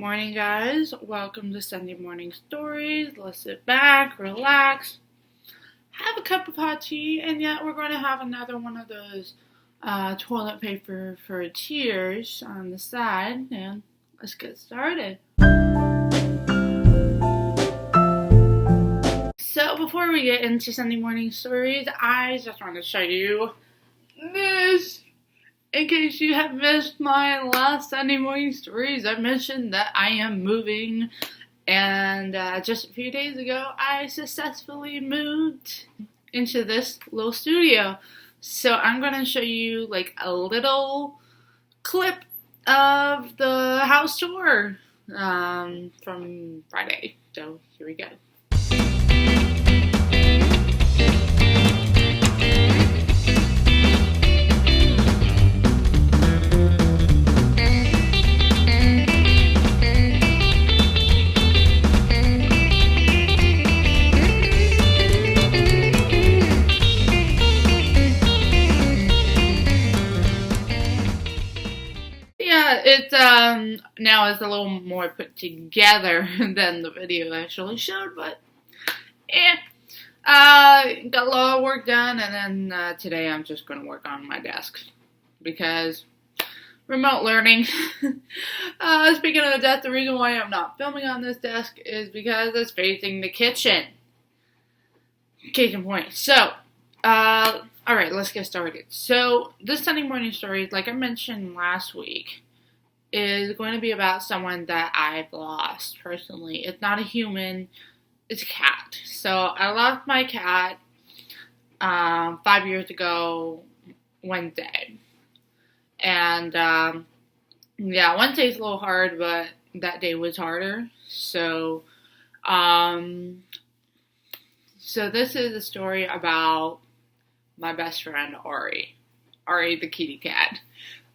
morning, guys. Welcome to Sunday Morning Stories. Let's sit back, relax, have a cup of hot tea, and yet we're going to have another one of those toilet paper for tears on the side, and let's get started. So before we get into Sunday Morning Stories, I just want to show you this. In case you have missed my last Sunday Morning Stories, I mentioned that I am moving, and just a few days ago, I successfully moved into this little studio. So I'm going to show you like a little clip of the house tour from Friday. So here we go. It's now it's a little more put together than the video actually showed, but got a lot of work done, and then today I'm just going to work on my desk because remote learning. Speaking of that, the reason why I'm not filming on this desk is because it's facing the kitchen. Case in point. So, alright, let's get started. So, this Sunday Morning Story, like I mentioned last week, is going to be about someone that I've lost personally. It's not a human, it's a cat. So, I lost my cat 5 years ago Wednesday. And, Wednesday's a little hard, but that day was harder. So this is a story about my best friend, Arie. Arie the kitty cat.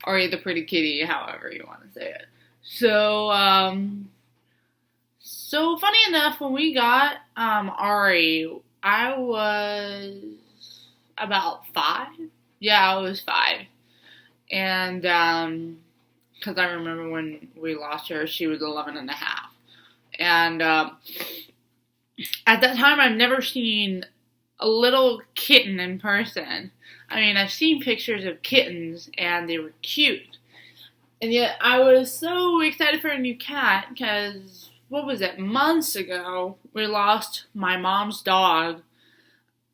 Arie the pretty kitty, however you want to say it. So funny enough, when we got Arie, I was about 5. Yeah, I was 5. And because I remember when we lost her, she was 11 and a half. And at that time, I've never seen a little kitten in person. I mean, I've seen pictures of kittens, and they were cute. And yet, I was so excited for a new cat, because, months ago, we lost my mom's dog,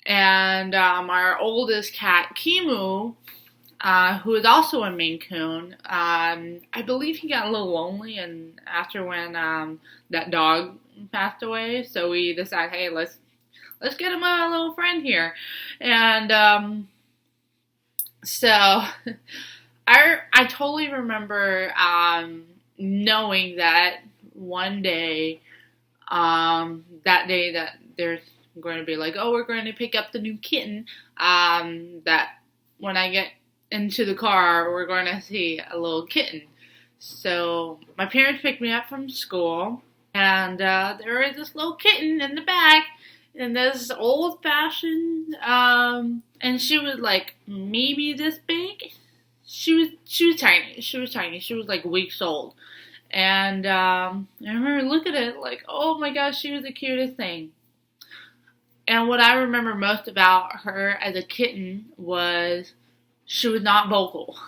and our oldest cat, Kimu, who is also a Maine Coon. I believe he got a little lonely, and after when that dog passed away, so we decided, hey, let's get him a little friend here. And so I totally remember knowing that one day, that day that there's going to be like, oh, we're going to pick up the new kitten, that when I get into the car, we're going to see a little kitten. So my parents picked me up from school, and there was this little kitten in the back, and this old-fashioned, and she was like maybe this big. She was tiny. She was tiny. She was like weeks old, and I remember looking at it like, oh my gosh, she was the cutest thing. And what I remember most about her as a kitten was she was not vocal.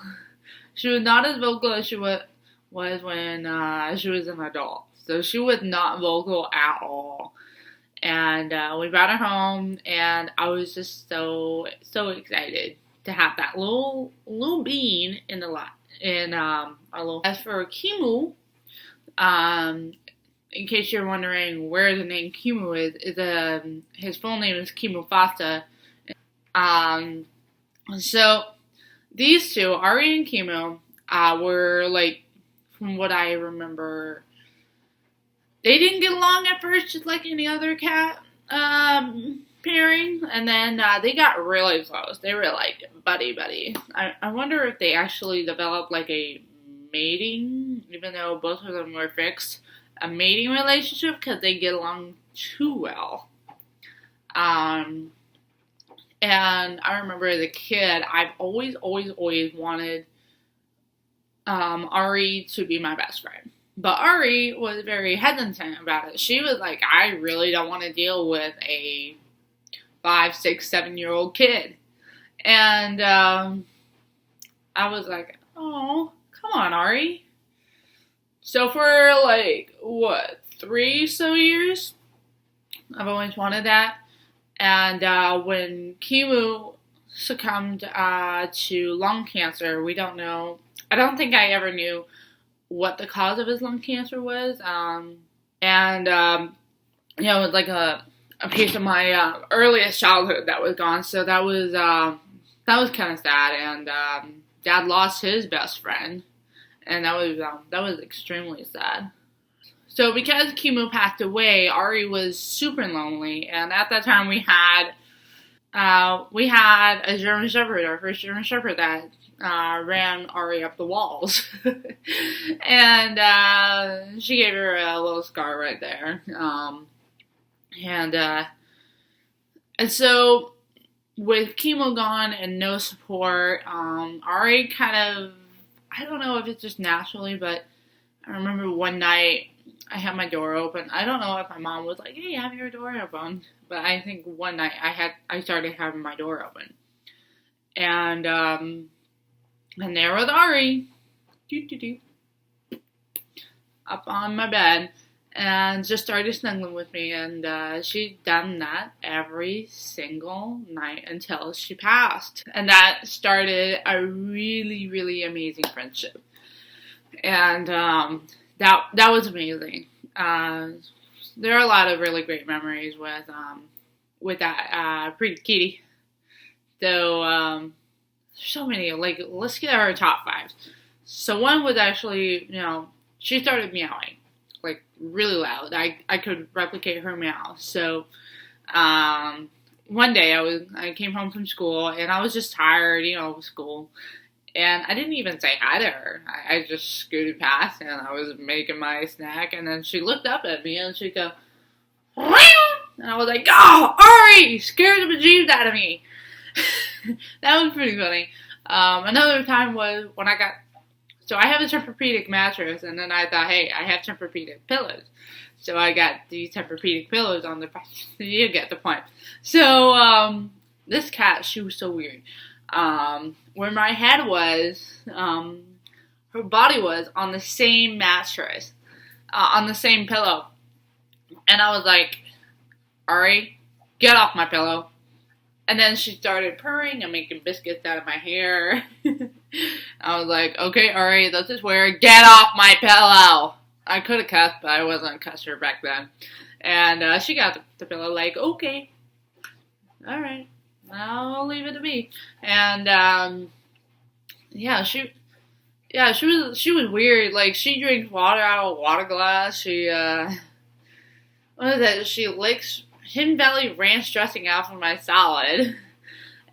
She was not as vocal as she was when she was an adult. So she was not vocal at all. And we brought her home, and I was just so excited to have that little bean in the lot. In our little. As for Kimu, in case you're wondering where the name Kimu is his full name is Kimu Fasta. So these two, Arie and Kimu, were like, from what I remember, they didn't get along at first, just like any other cat pairing, and then they got really close. They were like buddy. I wonder if they actually developed like a mating, even though both of them were fixed, a mating relationship, because they get along too well. And I remember as a kid, I've always wanted Arie to be my best friend. But Arie was very hesitant about it. She was like, I really don't want to deal with a 5, 6, 7 year old kid. And I was like, oh, come on, Arie. So for like, what, 3 years, I've always wanted that. And when Kimu succumbed to lung cancer, we don't know. I don't think I ever knew what the cause of his lung cancer was. And it was like a piece of my earliest childhood that was gone. So that was kind of sad. And Dad lost his best friend, and that was extremely sad. So because Kimu passed away, Arie was super lonely, and at that time we had a German Shepherd, our first German Shepherd that ran Arie up the walls, and she gave her a little scar right there, and so with chemo gone and no support, Arie kind of, I don't know if it's just naturally, but I remember one night I had my door open. I don't know if my mom was like, "Hey, have your door open," but I think one night I started having my door open, and there was Arie, up on my bed, and just started snuggling with me, and she'd done that every single night until she passed, and that started a really, really amazing friendship, and that was amazing. There are a lot of really great memories with that pretty kitty. So so many. Like, let's get our top 5. So one was actually, she started meowing like really loud. I could replicate her meow. So one day I came home from school and I was just tired, of school. And I didn't even say hi to her. I just scooted past and I was making my snack. And then she looked up at me and she'd go, "Meow!" And I was like, "Oh, Arie!" Scared the bejeebs out of me. That was pretty funny. Another time was when so I have a Tempur-Pedic mattress. And then I thought, hey, I have Tempur-Pedic pillows. So I got these Tempur-Pedic pillows on the, you get the point. So this cat, she was so weird. Where my head was, her body was on the same mattress, on the same pillow. And I was like, Arie, get off my pillow. And then she started purring and making biscuits out of my hair. I was like, okay, Arie, this is where, get off my pillow. I could have cussed, but I wasn't a cusser back then. And she got the pillow like, okay, all right. I'll leave it to me. And she was weird. Like, she drinks water out of a water glass. She what is that? She licks Hidden Valley ranch dressing out of my salad.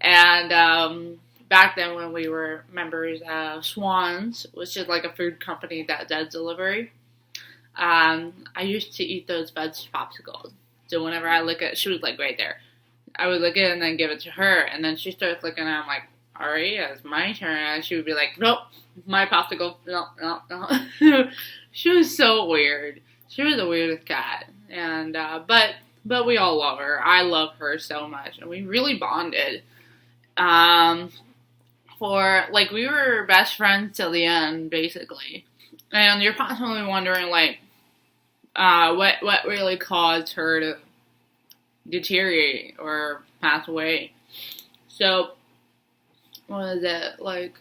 And back then when we were members of Swans, which is like a food company that does delivery, I used to eat those veg popsicles. So whenever I look at, she was like right there. I would look at it and then give it to her, and then she starts looking at it. I'm like, Arie, it's my turn. And she would be like, nope, my popsicle. No. She was so weird. She was the weirdest cat. And, but we all love her. I love her so much. And we really bonded. We were best friends till the end, basically. And you're possibly wondering, like, what really caused her to deteriorate or pass away. So, what was it, like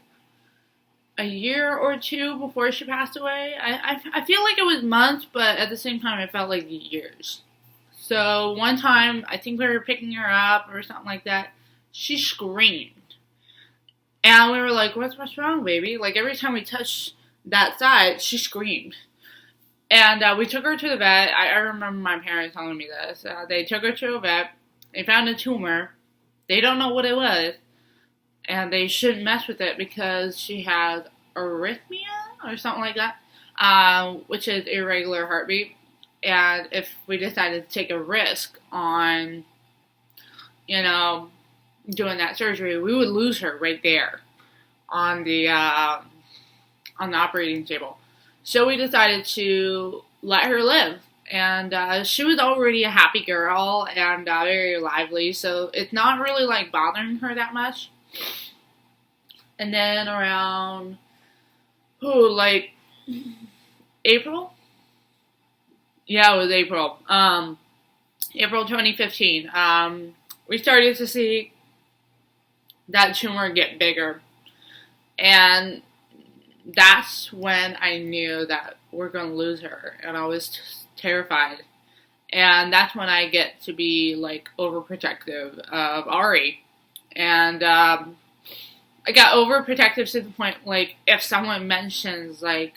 a year or two before she passed away? I feel like it was months, but at the same time it felt like years. So one time, I think we were picking her up or something like that, she screamed. And we were like, what's wrong, baby? Like, every time we touched that side, she screamed. And we took her to the vet. I remember my parents telling me this. They took her to a vet. They found a tumor. They don't know what it was. And they shouldn't mess with it because she has arrhythmia or something like that, which is irregular heartbeat. And if we decided to take a risk on, doing that surgery, we would lose her right there on the operating table. So we decided to let her live. And she was already a happy girl and very lively, so it's not really like bothering her that much. And then around, like April? Yeah, it was April. April 2015. We started to see that tumor get bigger. And that's when I knew that we're going to lose her. And I was terrified. And that's when I get to be like overprotective of Arie. And I got overprotective to the point, like, if someone mentions, like,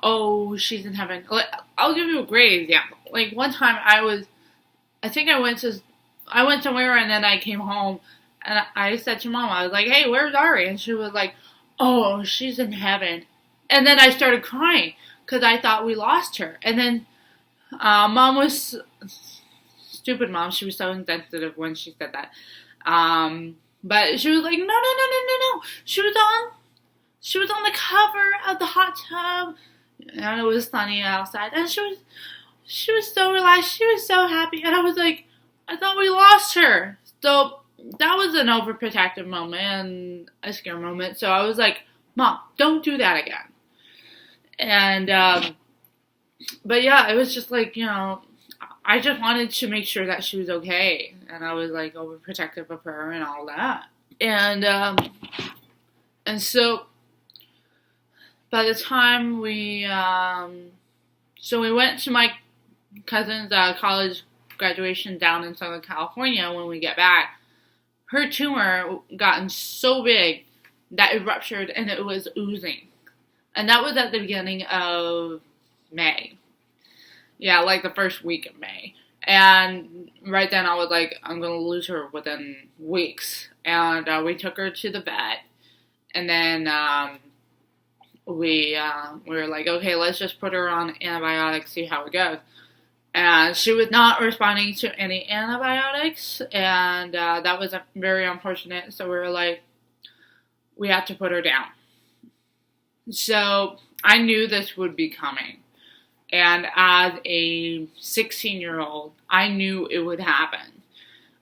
oh, she's in heaven. Like, I'll give you a great example. Like, one time I think I went somewhere and then I came home and I said to Mom, I was like, hey, where's Arie? And she was like, oh, she's in heaven. And then I started crying because I thought we lost her. And then Mom was, stupid Mom, she was so insensitive when she said that. But she was like, no. She was on the cover of the hot tub, and it was sunny outside, and she was so relaxed, she was so happy, and I was like, I thought we lost her. So that was an overprotective moment and a scare moment. So I was like, Mom, don't do that again. And but yeah, it was just like, I just wanted to make sure that she was okay, and I was like overprotective of her and all that. And so by the time we went to my cousin's college graduation down in Southern California. When we get back, her tumor gotten so big that it ruptured and it was oozing, and that was at the beginning of May. Yeah, like the first week of May. And right then I was like, I'm going to lose her within weeks. And we took her to the vet. And then we were like, okay, let's just put her on antibiotics, see how it goes. And she was not responding to any antibiotics. And that was very unfortunate. So we were like, we have to put her down. So I knew this would be coming. And as a 16-year-old, I knew it would happen.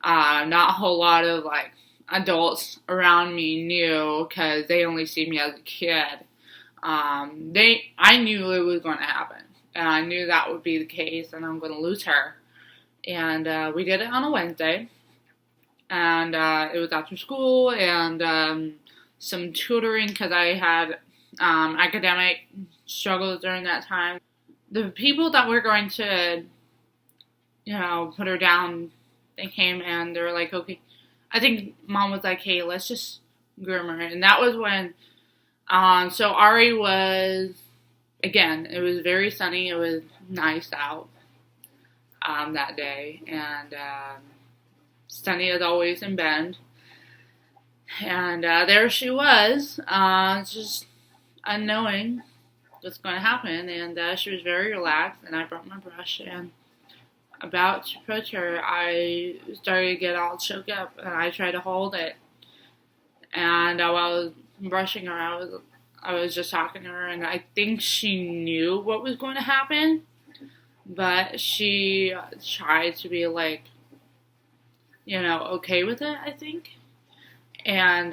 Not a whole lot of like adults around me knew because they only see me as a kid. I knew it was going to happen, and I knew that would be the case, and I'm going to lose her. And we did it on a Wednesday, and it was after school and some tutoring because I had academic struggles during that time. The people that were going to, put her down, they came and they were like, okay. I think Mom was like, hey, let's just groom her. And that was when, so Arie was, again, it was very sunny. It was nice out that day. And sunny as always in Bend. And there she was, just unknowing what's going to happen, and she was very relaxed, and I brought my brush, and about to put her, I started to get all choked up, and I tried to hold it, and while I was brushing her, I was just talking to her, and I think she knew what was going to happen, but she tried to be like, okay with it, I think, and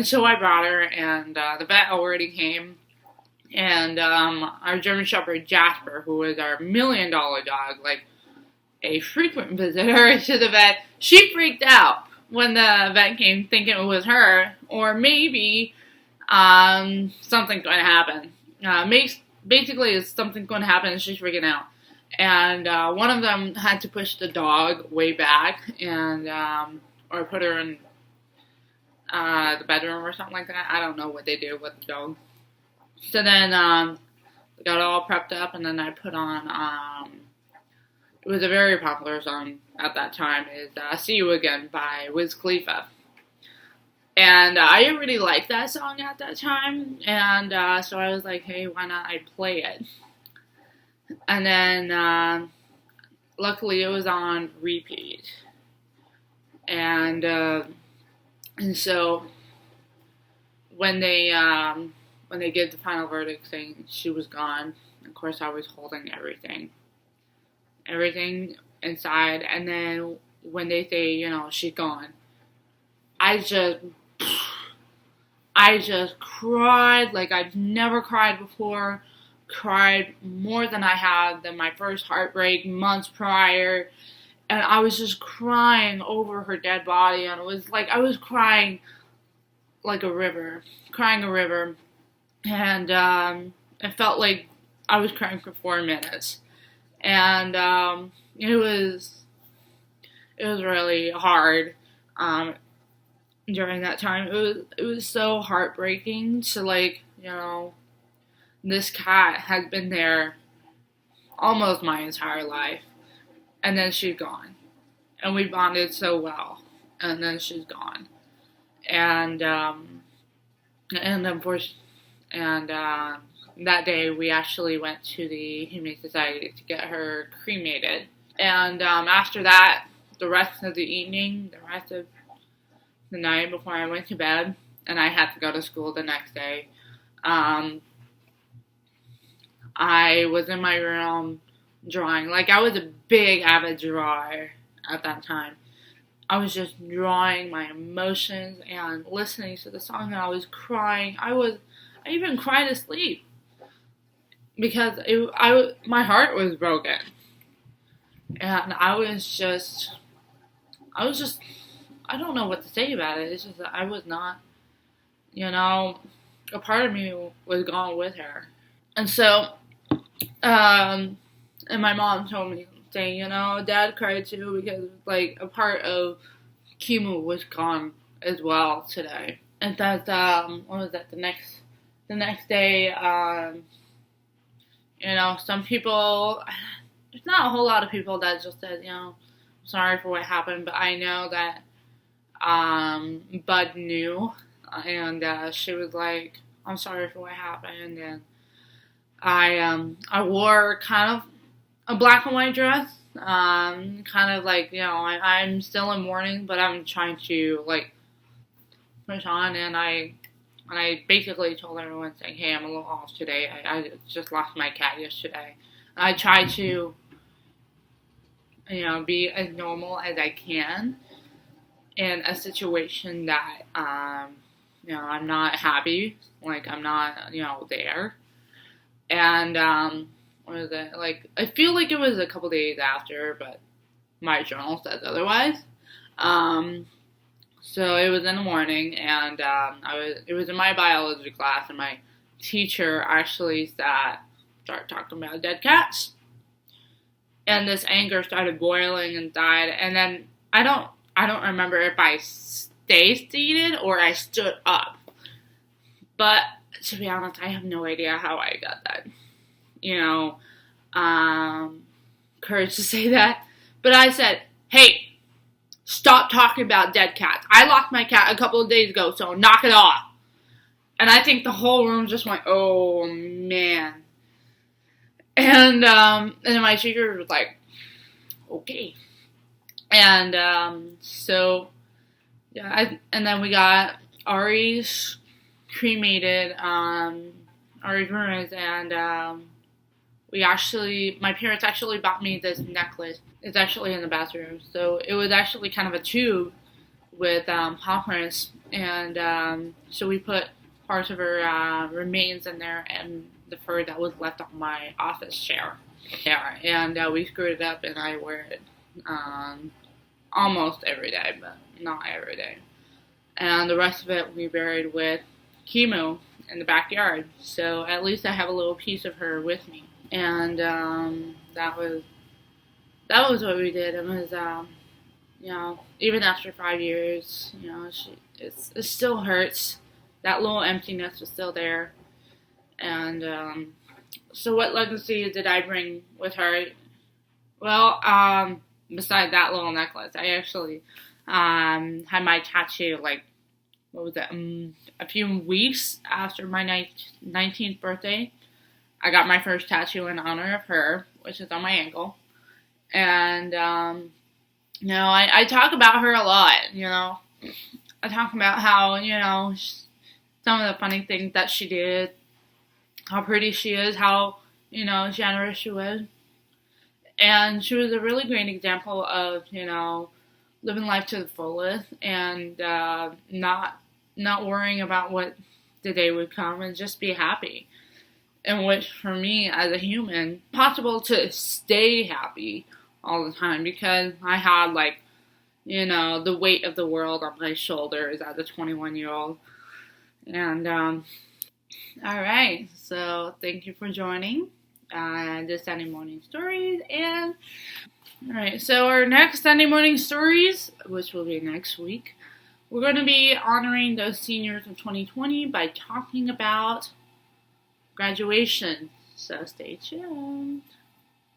so I brought her, and the vet already came. And our German Shepherd, Jasper, who was our $1 million dog, like a frequent visitor to the vet, she freaked out when the vet came thinking it was her, or maybe something's going to happen. Basically, something's going to happen and she's freaking out. And one of them had to push the dog way back and or put her in the bedroom or something like that. I don't know what they do with the dog. So then, we got all prepped up, and then I put on, it was a very popular song at that time, is See You Again by Wiz Khalifa. And I really liked that song at that time, and so I was like, hey, why not I play it? And then, luckily it was on repeat. And so, when they, when they give the final verdict saying she was gone, of course I was holding everything inside. And then when they say, she's gone, I just, I just cried like I've never cried before. Cried more than I had than my first heartbreak months prior. And I was just crying over her dead body. And it was like I was crying like a river. Crying a river. And it felt like I was crying for 4 minutes. And it was really hard during that time. It was so heartbreaking to, like, this cat has been there almost my entire life, and then she's gone, and we bonded so well, and then she's gone, and unfortunately, and that day we actually went to the Humane Society to get her cremated, and after that, the rest of the evening, the rest of the night before I went to bed, and I had to go to school the next day, I was in my room drawing. Like, I was a big avid drawer at that time. I was just drawing my emotions and listening to the song, and I was crying. I even cried asleep because my heart was broken, and I don't know what to say about it. It's just that I was not, a part of me was gone with her, and so. And my mom told me, saying, Dad cried too because, like, a part of Kimu was gone as well today. And that, what was that, the next day, some people, there's not a whole lot of people that just said, sorry for what happened, but I know that, Bud knew, and, she was like, I'm sorry for what happened, and I wore kind of a black and white dress, kind of like, I'm still in mourning, but I'm trying to, like, push on, and I basically told everyone, saying, hey, I'm a little off today, I just lost my cat yesterday. I try to, be as normal as I can in a situation that, I'm not happy, like, I'm not, there. And, what was it, like, I feel like it was a couple days after, but my journal says otherwise. So it was in the morning, and, it was in my biology class, and my teacher actually started talking about dead cats. And this anger started boiling inside, and then I don't remember if I stayed seated or I stood up. But to be honest, I have no idea how I got that, courage to say that. But I said, hey, stop talking about dead cats. I lost my cat a couple of days ago, so knock it off. And I think the whole room just went, oh, man. And then my teacher was like, okay. And so, yeah, and then we got Arie's cremated, Arie's ruins, and my parents actually bought me this necklace. It's actually in the bathroom, so it was actually kind of a tube with paw prints, and so we put parts of her remains in there, and the fur that was left on my office chair. Yeah, and we screwed it up, and I wear it almost every day, but not every day. And the rest of it we buried with Kimu in the backyard, so at least I have a little piece of her with me. And that was what we did. It was even after 5 years, it still hurts. That little emptiness was still there. And so what legacy did I bring with her? Well, besides that little necklace, I actually had my tattoo, like, what was it, a few weeks after my 19th birthday. I got my first tattoo in honor of her, which is on my ankle. And, I talk about her a lot, I talk about how, some of the funny things that she did, how pretty she is, how, generous she was. And she was a really great example of, living life to the fullest and not worrying about what the day would come and just be happy. And which, for me as a human, possible to stay happy all the time because I had the weight of the world on my shoulders as a 21-year-old. And all right, so thank you for joining this Sunday Morning Stories. And all right, so our next Sunday Morning Stories, which will be next week, we're going to be honoring those seniors of 2020 by talking about graduation. So stay tuned.